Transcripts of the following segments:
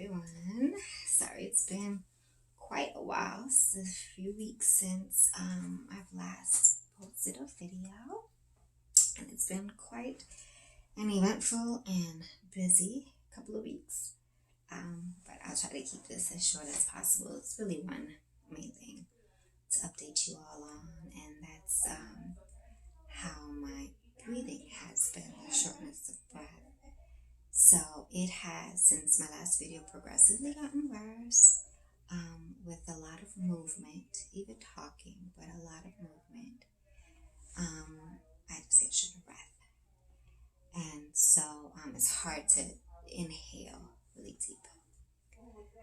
everyone. Sorry, it's been quite a while. It's a few weeks since I've last posted a video, and it's been quite an eventful and busy couple of weeks. But I'll try to keep this as short as possible. It's really one main thing to update you all on, and that's how my breathing has been, the shortness of breath. So it has, since my last video, progressively gotten worse, with a lot of movement, even talking, but a lot of movement. I just get short of breath. And so it's hard to inhale really deep.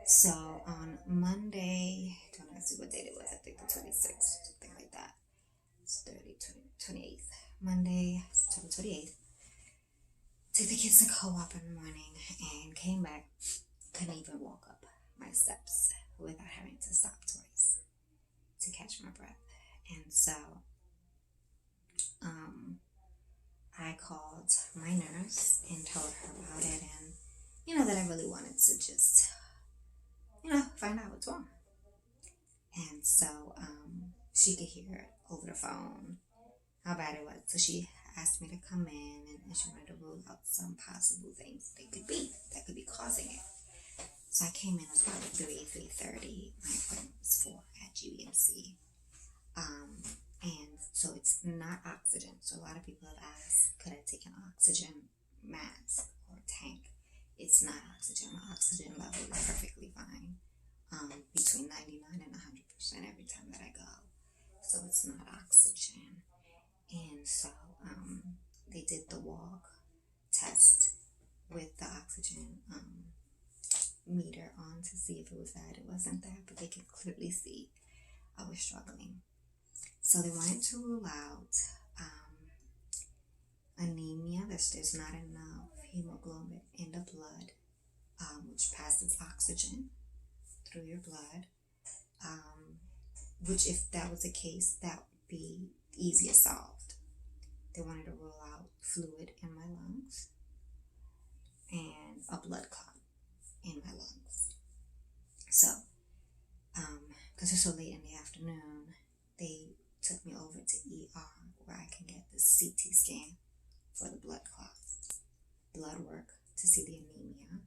So on Monday, don't ask me what date it was, I think the 26th, something like that. It's 28th. Monday, September 28th. Took the kids to co-op in the morning and came back. Couldn't even walk up my steps without having to stop twice to catch my breath. And so I called my nurse and told her about it, and that I really wanted to just find out what's wrong. And so she could hear it over the phone how bad it was. So she asked me to come in, and she wanted to rule out some possible things that could be causing it. So I came in at about 3:30. My appointment was 4 at GBMC. And so it's not oxygen. So a lot of people have asked, could I take an oxygen mask or tank? It's not oxygen. My oxygen level is perfectly fine. Between 99 and 100% every time that I go. So it's not oxygen. And so they did the walk test with the oxygen meter on to see if it was that. It wasn't that, but they could clearly see I was struggling. So they wanted to rule out anemia, that there's not enough hemoglobin in the blood, which passes oxygen through your blood, which if that was the case, that would be easier solved. They wanted to rule out fluid in my lungs and a blood clot in my lungs. So, because it's so late in the afternoon, they took me over to ER where I can get the CT scan for the blood clots, blood work to see the anemia,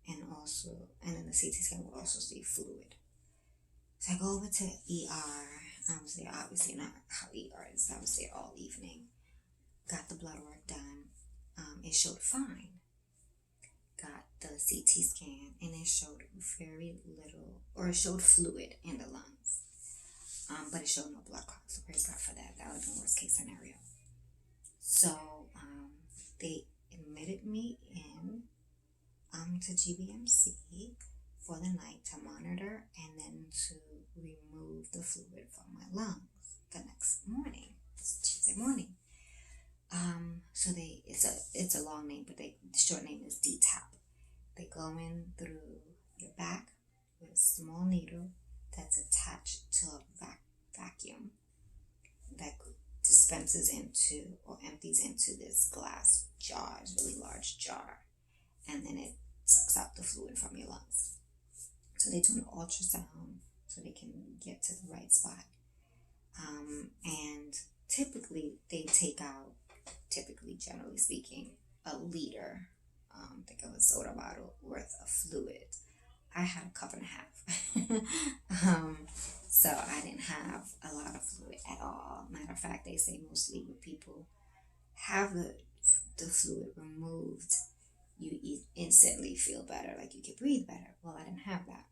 and then the CT scan will also see fluid. So I go over to ER. I was there, obviously not how ER is. I was there all evening. Got the blood work done. It showed fine. Got the CT scan, and it showed very little, or it showed fluid in the lungs. But it showed no blood clots. So praise God for that. That would have been worst case scenario. So they admitted me in to GBMC for the night to monitor and then to remove the fluid from my lungs the next morning. It's Tuesday morning. So it's a long name, but the short name is DTAP. They go in through your back with a small needle that's attached to a vacuum that dispenses into or empties into this glass jar, this really large jar, and then it sucks out the fluid from your lungs. So they do an ultrasound so they can get to the right spot. And typically they take out, generally speaking, a liter, think of a soda bottle worth of fluid. I had a cup and a half. So I didn't have a lot of fluid at all. Matter of fact, they say mostly when people have the fluid removed, you instantly feel better, like you can breathe better. Well, I didn't have that.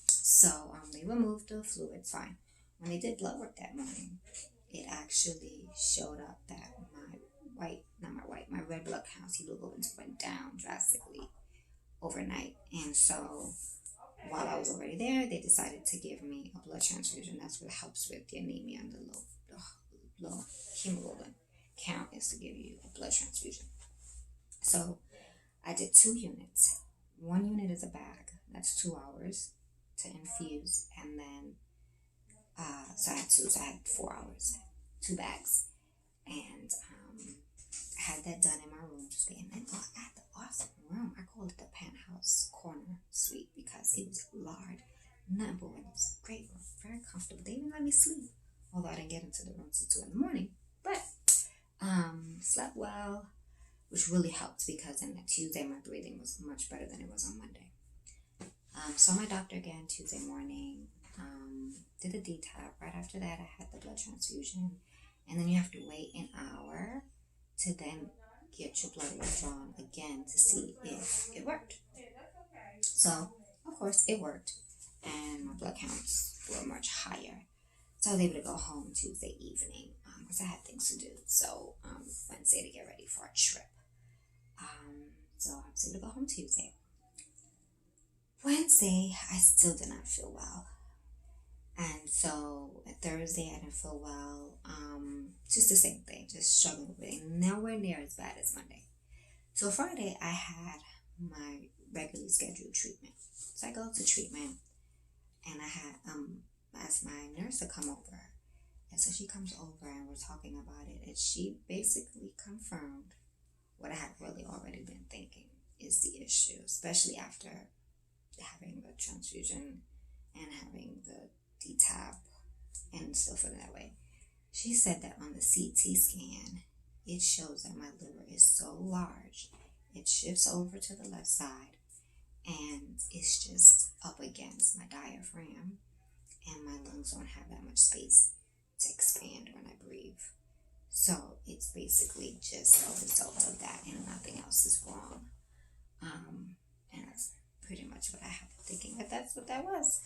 So they removed the fluid, fine. When they did blood work that morning, it actually showed up that my red blood counts, hemoglobin went down drastically overnight. And so while I was already there, they decided to give me a blood transfusion. That's what helps with the anemia and the low hemoglobin count, is to give you a blood transfusion. So I did 2 units. 1 unit is a bag. That's 2 hours to infuse. And then, so I had 4 hours, 2 bags. And I had that done in my room, just getting it. I had the awesome room. I called it the penthouse corner nothing but it was great, very comfortable. They even let me sleep, although I didn't get into the room till 2 in the morning. But slept well, which really helped because on that Tuesday my breathing was much better than it was on Monday. Saw my doctor again Tuesday morning. Did a detox. Right after that, I had the blood transfusion, and then you have to wait an hour to then get your blood withdrawn again to see if it worked. So, of course, it worked, and my blood counts were much higher. So I was able to go home Tuesday evening because I had things to do. So Wednesday to get ready for a trip. So I was able to go home Tuesday. Wednesday, I still did not feel well. And so Thursday, I didn't feel well. Just the same thing, just struggling with it. Nowhere near as bad as Monday. So Friday, I had my regularly scheduled treatment. So I go to treatment, and I had asked my nurse to come over. And so she comes over, and we're talking about it. And she basically confirmed what I had really already been thinking is the issue, especially after having the transfusion and having the DTAP and still feeling that way. She said that on the CT scan, it shows that my liver is so large, it shifts over to the left side, and it's just up against my diaphragm, and my lungs don't have that much space to expand when I breathe. So it's basically just a result of that, and nothing else is wrong. And that's pretty much what I have been thinking that that's what that was.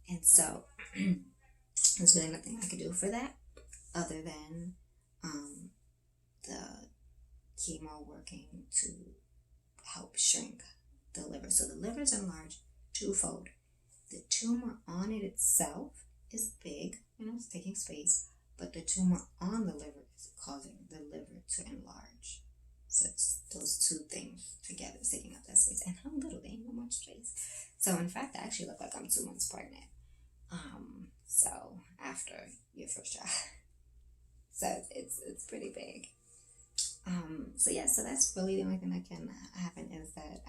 And so there's really nothing I could do for that other than the chemo working to help shrink the liver. So the liver is enlarged twofold. The tumor on it itself is big, it's taking space, but the tumor on the liver is causing the liver to enlarge. So it's those two things together taking up that space. And I'm little, there ain't no much space. So in fact, I actually look like I'm 2 months pregnant. So after your first child. So it's pretty big. So that's really the only thing that can happen is that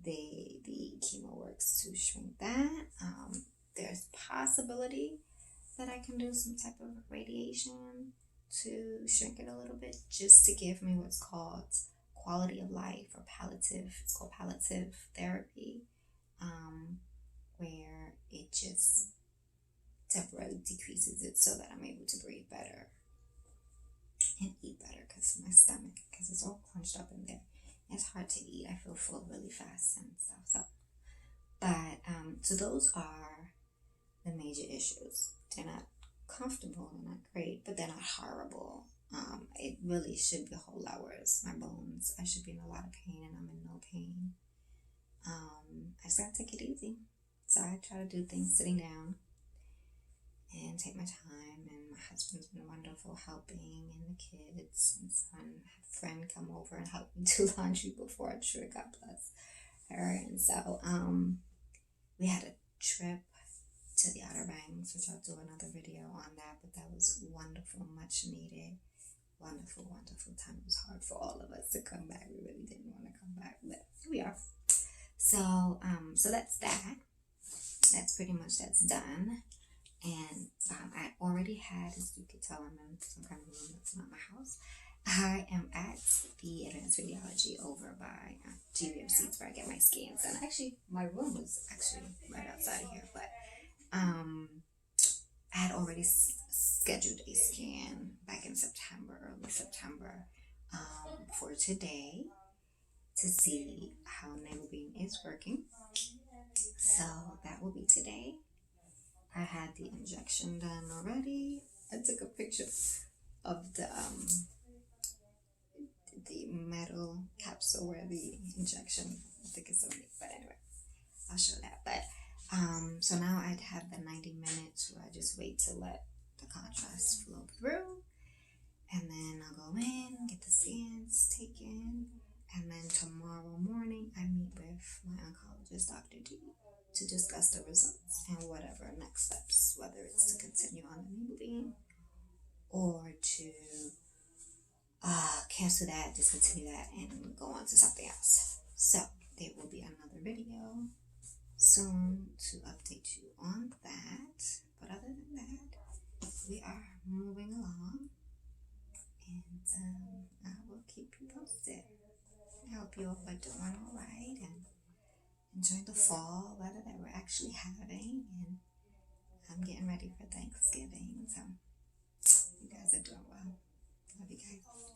the chemo works to shrink that. There's possibility that I can do some type of radiation to shrink it a little bit, just to give me what's called quality of life or palliative. It's called palliative therapy, where it just temporarily decreases it so that I'm able to breathe better and eat better because my stomach, because it's all crunched up in there. It's hard to eat. I feel full really fast and stuff. So those are the major issues. They're not comfortable, they're not great, but they're not horrible. It really should be a whole lot worse. My bones, I should be in a lot of pain, and I'm in no pain. I just gotta take it easy. So I try to do things sitting down and take my time, and my husband's been wonderful helping, and the kids and son. I had a friend come over and help me do laundry before a trip. God bless her. And so we had a trip to the Outer Banks, which I'll do another video on that, but that was wonderful, much needed, wonderful time. It was hard for all of us to come back. We really didn't want to come back, but here we are. So that's that. That's pretty much done. And I already had, as you could tell, I'm in some kind of room that's not my house. I am at the advanced radiology over by GBMC, where I get my scans done. Actually, my room was actually right outside of here, but I had already scheduled a scan back in early September, for today to see how Negobeam is working. So that will be today. I had the injection done already. I took a picture of the metal capsule where the injection, I think it's so neat, but anyway, I'll show that. But so now I'd have the 90 minutes where I just wait to let the contrast flow through, and then I'll go in, get the scans taken, and then tomorrow morning I meet with my oncologist, Dr. D, to discuss the results and whatever next steps, whether it's to continue on the Negobeam or to cancel that, discontinue that, and go on to something else. So there will be another video soon to update you on that. But other than that, we are moving along, and I will keep you posted. I hope you all are doing all right and enjoying the fall weather that we're actually having. And I'm getting ready for Thanksgiving, so you guys are doing well. Love you guys.